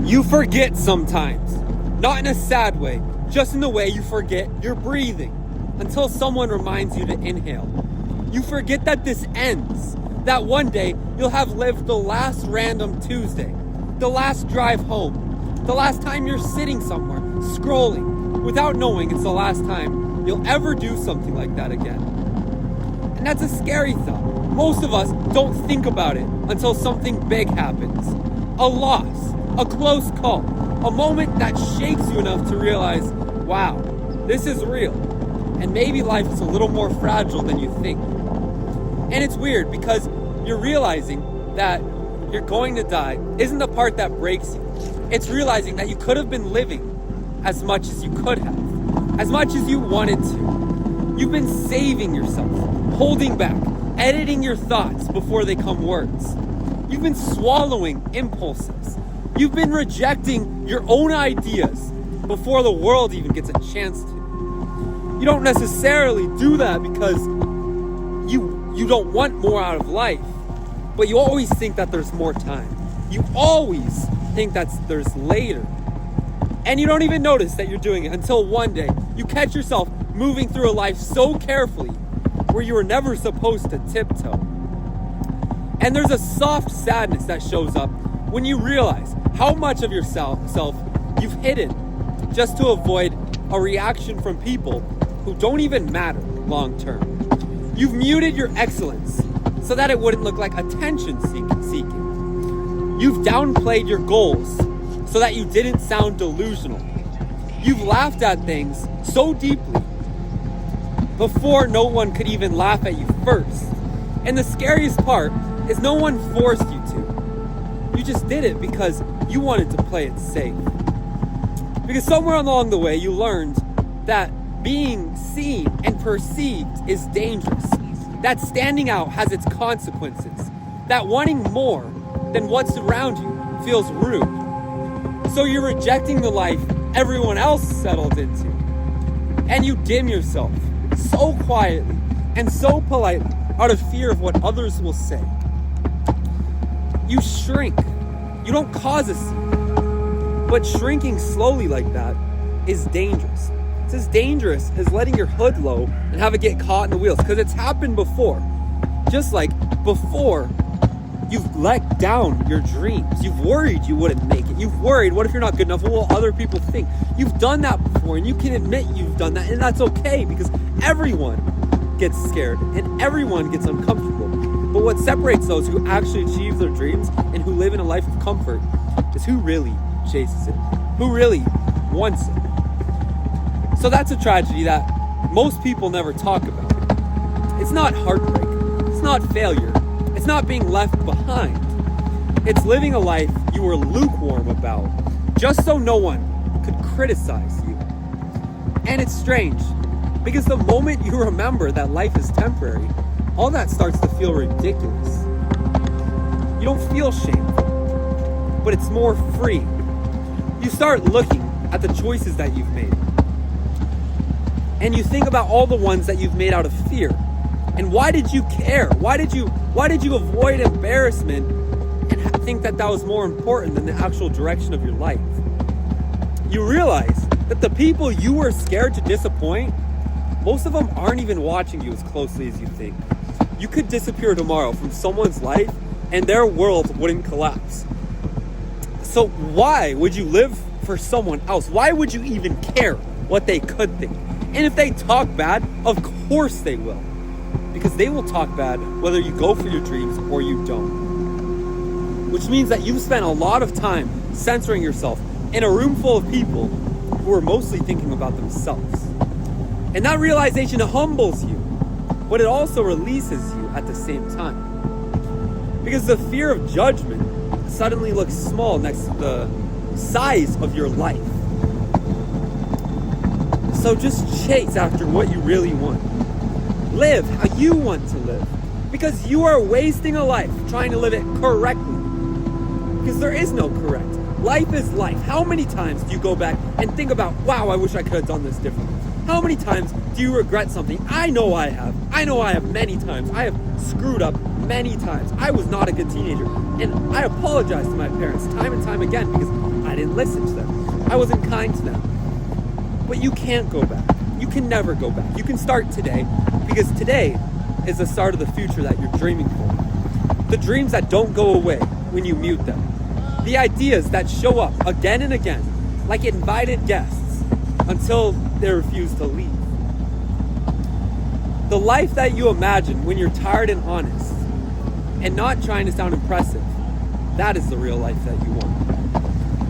You forget sometimes. Not in a sad way, just in the way you forget you're breathing. Until someone reminds you to inhale. You forget that this ends. That one day you'll have lived the last random Tuesday. The last drive home. The last time you're sitting somewhere, scrolling, without knowing it's the last time you'll ever do something like that again. And that's a scary thought. Most of us don't think about it until something big happens. A loss, a close call, a moment that shakes you enough to realize, wow, this is real. And maybe life is a little more fragile than you think. And it's weird because you're realizing that you're going to die isn't the part that breaks you. It's realizing that you could have been living as much as you could have, as much as you wanted to. You've been saving yourself, holding back, editing your thoughts before they come words. You've been swallowing impulses. You've been rejecting your own ideas before the world even gets a chance to. You don't necessarily do that because you don't want more out of life, but you always think that there's more time. You always think that there's later. And you don't even notice that you're doing it until one day you catch yourself moving through a life so carefully where you were never supposed to tiptoe. And there's a soft sadness that shows up when you realize how much of yourself you've hidden just to avoid a reaction from people who don't even matter long term. You've muted your excellence so that it wouldn't look like attention seeking. You've downplayed your goals so that you didn't sound delusional. You've laughed at things so deeply before no one could even laugh at you first. And the scariest part is no one forced you to. You just did it because you wanted to play it safe. Because somewhere along the way you learned that being seen and perceived is dangerous. That standing out has its consequences. That wanting more than what's around you feels rude. So you're rejecting the life everyone else settled into. And you dim yourself so quietly and so politely out of fear of what others will say. You shrink. You don't cause a scene. But shrinking slowly like that is dangerous. It's as dangerous as letting your hood low and have it get caught in the wheels, because it's happened before. Just like before, you've let down your dreams. You've worried you wouldn't make it. You've worried, what if you're not good enough? What will other people think? You've done that before, and you can admit you've done that, and that's okay, because everyone gets scared and everyone gets uncomfortable. But what separates those who actually achieve their dreams and who live in a life of comfort is who really chases it, who really wants it. So that's a tragedy that most people never talk about. It's not heartbreak. It's not failure. It's not being left behind. It's living a life you were lukewarm about, just so no one could criticize you. And it's strange, because the moment you remember that life is temporary, all that starts to feel ridiculous. You don't feel shameful, but it's more free. You start looking at the choices that you've made. And you think about all the ones that you've made out of fear. And why did you care? Why did you avoid embarrassment and think that was more important than the actual direction of your life? You realize that the people you were scared to disappoint, most of them aren't even watching you as closely as you think. You could disappear tomorrow from someone's life and their world wouldn't collapse. So why would you live for someone else? Why would you even care what they could think? And if they talk bad, of course they will. Because they will talk bad whether you go for your dreams or you don't. Which means that you've spent a lot of time censoring yourself in a room full of people who are mostly thinking about themselves. And that realization humbles you, but it also releases you at the same time. Because the fear of judgment suddenly looks small next to the size of your life. So just chase after what you really want. Live how you want to live. Because you are wasting a life trying to live it correctly. Because there is no correct. Life is life. How many times do you go back and think about, wow, I wish I could have done this differently? How many times do you regret something? I know I have. I know I have many times. I have screwed up many times. I was not a good teenager. And I apologize to my parents time and time again because I I didn't listen to them. I wasn't kind to them. But you can't go back. You can never go back. You can start today, because today is the start of the future that you're dreaming for. The dreams that don't go away when you mute them. The ideas that show up again and again, like invited guests, until they refuse to leave. The life that you imagine when you're tired and honest, and not trying to sound impressive, that is the real life that you want.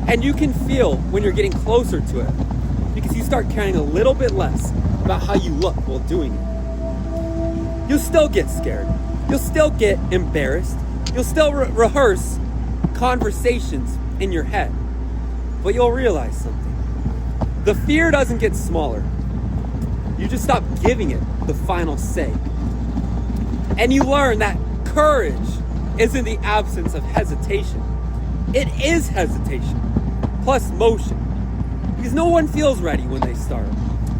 And you can feel when you're getting closer to it, because you start caring a little bit less about how you look while doing it. You'll still get scared. You'll still get embarrassed. You'll still rehearse conversations in your head. But you'll realize something. The fear doesn't get smaller. You just stop giving it the final say. And you learn that courage isn't the absence of hesitation. It is hesitation, plus motion. Because no one feels ready when they start.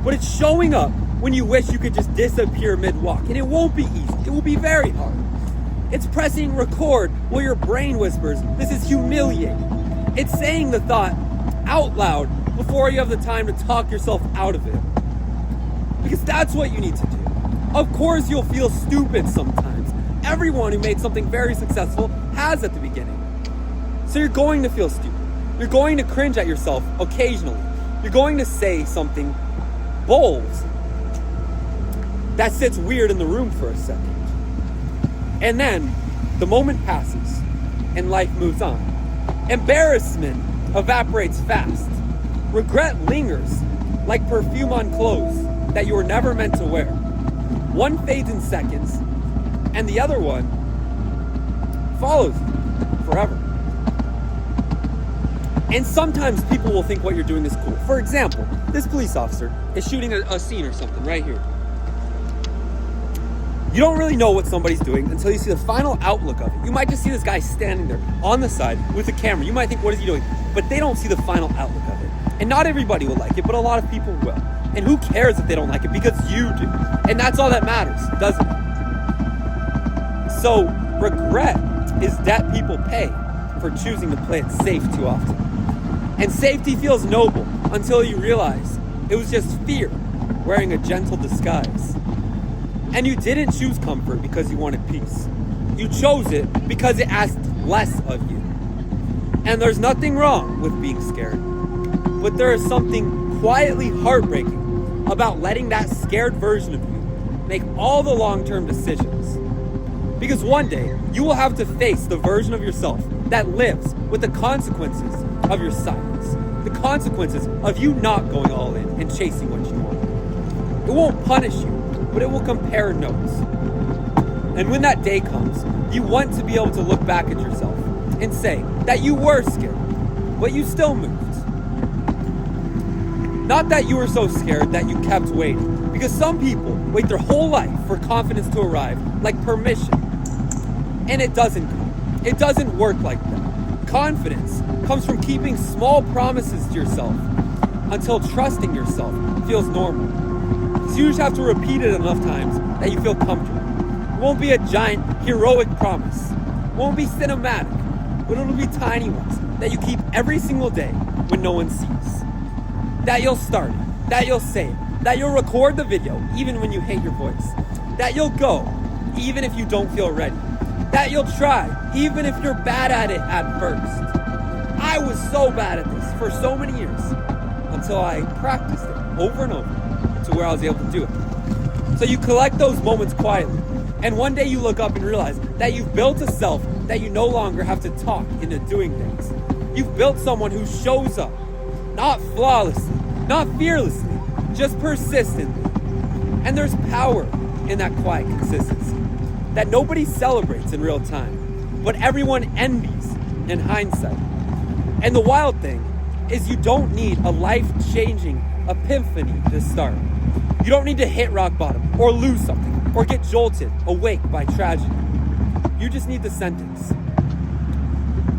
But it's showing up when you wish you could just disappear mid-walk. And it won't be easy. It will be very hard. It's pressing record while your brain whispers, "This is humiliating." It's saying the thought out loud before you have the time to talk yourself out of it. Because that's what you need to do. Of course you'll feel stupid sometimes. Everyone who made something very successful has at the beginning. So you're going to feel stupid. You're going to cringe at yourself occasionally. You're going to say something bold that sits weird in the room for a second. And then the moment passes and life moves on. Embarrassment evaporates fast. Regret lingers like perfume on clothes that you were never meant to wear. One fades in seconds, and the other one follows you forever. And sometimes people will think what you're doing is cool. For example, this police officer is shooting a scene or something right here. You don't really know what somebody's doing until you see the final outlook of it. You might just see this guy standing there on the side with a camera. You might think, what is he doing? But they don't see the final outlook of it. And not everybody will like it, but a lot of people will. And who cares if they don't like it? Because you do. And that's all that matters, doesn't it? So, regret is debt people pay for choosing to play it safe too often. And safety feels noble until you realize it was just fear wearing a gentle disguise. And you didn't choose comfort because you wanted peace. You chose it because it asked less of you. And there's nothing wrong with being scared. But there is something quietly heartbreaking about letting that scared version of you make all the long-term decisions. Because one day, you will have to face the version of yourself that lives with the consequences of your silence. The consequences of you not going all in and chasing what you want. It won't punish you, but it will compare notes. And when that day comes, you want to be able to look back at yourself and say that you were scared, but you still moved. Not that you were so scared that you kept waiting, because some people wait their whole life for confidence to arrive, like permission. And it doesn't come. It doesn't work like that. Confidence comes from keeping small promises to yourself until trusting yourself feels normal. So you just have to repeat it enough times that you feel comfortable. It won't be a giant, heroic promise. It won't be cinematic, but it'll be tiny ones that you keep every single day when no one sees. That you'll start it, that you'll say it, that you'll record the video even when you hate your voice, that you'll go even if you don't feel ready, that you'll try even if you're bad at it at first. I was so bad at this for so many years until I practiced it over and over to where I was able to do it. So you collect those moments quietly, and one day you look up and realize that you've built a self that you no longer have to talk into doing things. You've built someone who shows up, not flawlessly, not fearlessly, just persistently. And there's power in that quiet consistency that nobody celebrates in real time, but everyone envies in hindsight. And the wild thing is you don't need a life-changing epiphany to start. You don't need to hit rock bottom or lose something or get jolted awake by tragedy. You just need the sentence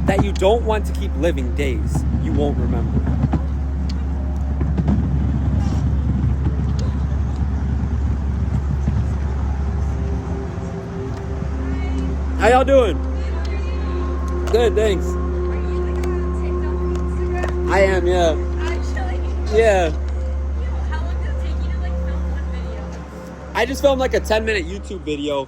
that you don't want to keep living days you won't remember. How y'all doing? Good, thanks. I am, yeah. Actually? Yeah. How long did it take you to like film one video? I just filmed like a 10-minute YouTube video.